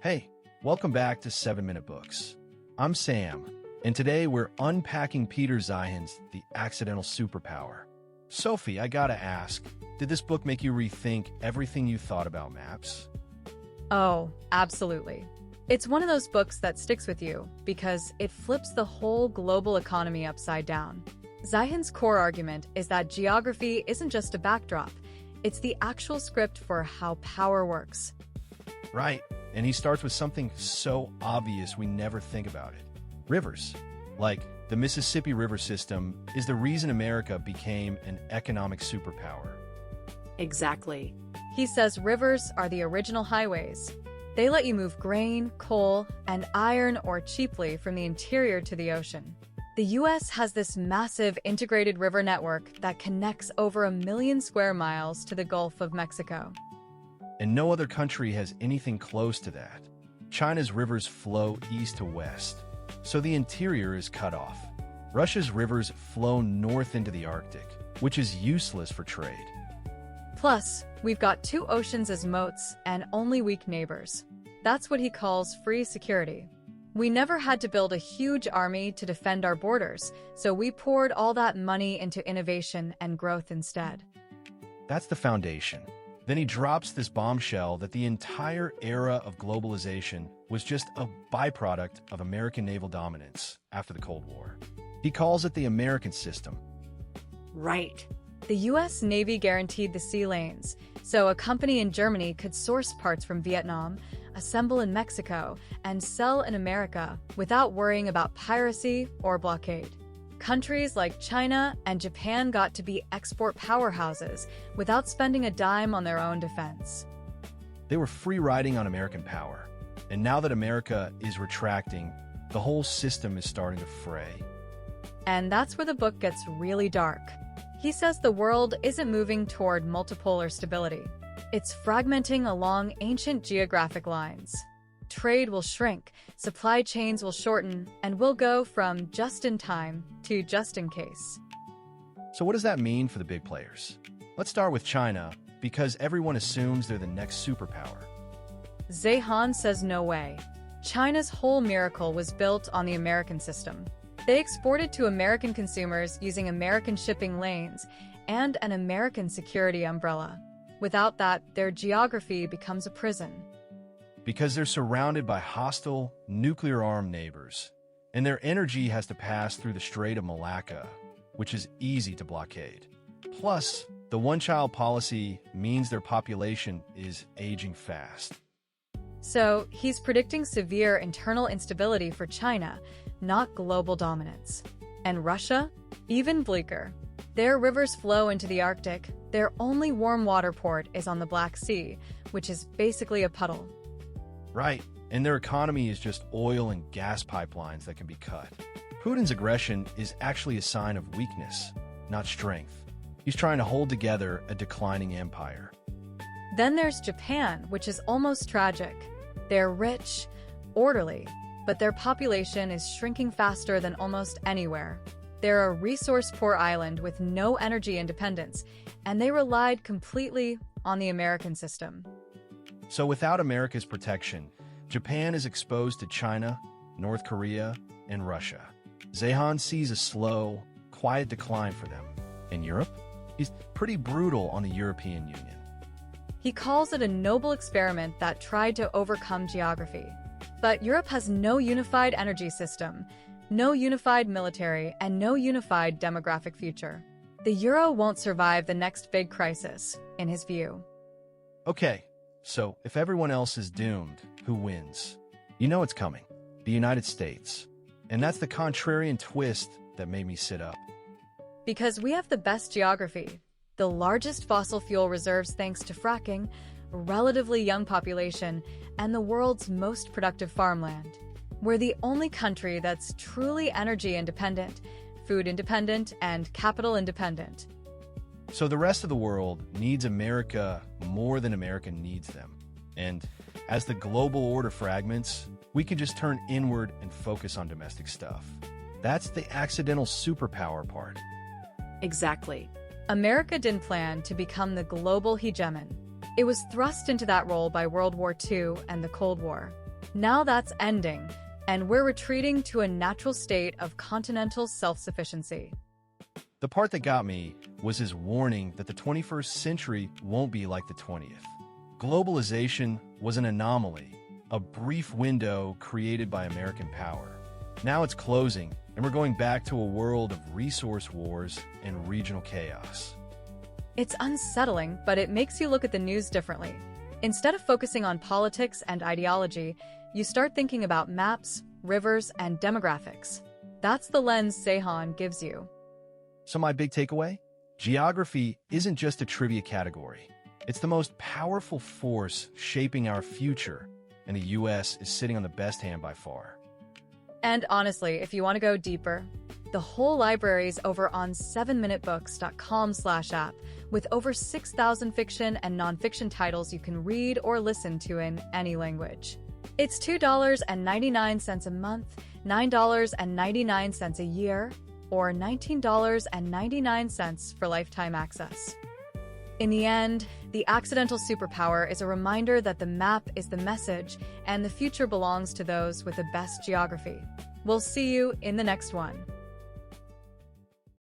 Hey, welcome back to 7-Minute Books. I'm Sam, and today we're unpacking Peter Zeihan's The Accidental Superpower. Sophie, I gotta ask, did this book make you rethink everything you thought about maps? Oh, absolutely. It's one of those books that sticks with you because it flips the whole global economy upside down. Zeihan's core argument is that geography isn't just a backdrop, it's the actual script for how power works. Right, and he starts with something so obvious we never think about it. Rivers. Like, the Mississippi River system is the reason America became an economic superpower. Exactly. He says rivers are the original highways. They let you move grain, coal, and iron ore cheaply from the interior to the ocean. The U.S. has this massive integrated river network that connects over 1 million square miles to the Gulf of Mexico. And no other country has anything close to that. China's rivers flow east to west, so the interior is cut off. Russia's rivers flow north into the Arctic, which is useless for trade. Plus, we've got 2 oceans as moats and only weak neighbors. That's what he calls free security. We never had to build a huge army to defend our borders, so we poured all that money into innovation and growth instead. That's the foundation. Then he drops this bombshell that the entire era of globalization was just a byproduct of American naval dominance after the Cold War. He calls it the American system. Right. The U.S. Navy guaranteed the sea lanes, so a company in Germany could source parts from Vietnam, assemble in Mexico, and sell in America without worrying about piracy or blockade. Countries like China and Japan got to be export powerhouses without spending a dime on their own defense. They were free riding on American power. And now that America is retracting, the whole system is starting to fray. And that's where the book gets really dark. He says the world isn't moving toward multipolar stability. It's fragmenting along ancient geographic lines. Trade will shrink, supply chains will shorten, and we'll go from just in time to just in case. So what does that mean for the big players? Let's start with China, because everyone assumes they're the next superpower. Zeihan says no way. China's whole miracle was built on the American system. They exported to American consumers using American shipping lanes and an American security umbrella. Without that, their geography becomes a prison. Because they're surrounded by hostile, nuclear-armed neighbors, and their energy has to pass through the Strait of Malacca, which is easy to blockade. Plus, the one-child policy means their population is aging fast. So, he's predicting severe internal instability for China, not global dominance. And Russia? Even bleaker. Their rivers flow into the Arctic. Their only warm water port is on the Black Sea, which is basically a puddle. Right, and their economy is just oil and gas pipelines that can be cut. Putin's aggression is actually a sign of weakness, not strength. He's trying to hold together a declining empire. Then there's Japan, which is almost tragic. They're rich, orderly, but their population is shrinking faster than almost anywhere. They're a resource-poor island with no energy independence, and they relied completely on the American system. So without America's protection, Japan is exposed to China, North Korea, and Russia. Zeihan sees a slow, quiet decline for them. In Europe, he's pretty brutal on the European Union. He calls it a noble experiment that tried to overcome geography. But Europe has no unified energy system, no unified military, and no unified demographic future. The euro won't survive the next big crisis, in his view. Okay, so if everyone else is doomed, who wins? You know it's coming. The United States. And that's the contrarian twist that made me sit up. Because we have the best geography, the largest fossil fuel reserves thanks to fracking, a relatively young population, and the world's most productive farmland. We're the only country that's truly energy independent, food independent, and capital independent. So the rest of the world needs America more than America needs them. And as the global order fragments, we can just turn inward and focus on domestic stuff. That's the accidental superpower part. Exactly. America didn't plan to become the global hegemon. It was thrust into that role by World War II and the Cold War. Now that's ending, and we're retreating to a natural state of continental self-sufficiency. The part that got me was his warning that the 21st century won't be like the 20th. Globalization was an anomaly, a brief window created by American power. Now it's closing, and we're going back to a world of resource wars and regional chaos. It's unsettling, but it makes you look at the news differently. Instead of focusing on politics and ideology, you start thinking about maps, rivers, and demographics. That's the lens Zeihan gives you. So my big takeaway? Geography isn't just a trivia category. It's the most powerful force shaping our future, and the U.S. is sitting on the best hand by far. And honestly, if you want to go deeper, the whole library's over on 7minutebooks.com/app with over 6,000 fiction and nonfiction titles you can read or listen to in any language. It's $2.99 a month, $9.99 a year, or $19.99 for lifetime access. In the end, the accidental superpower is a reminder that the map is the message and the future belongs to those with the best geography. We'll see you in the next one.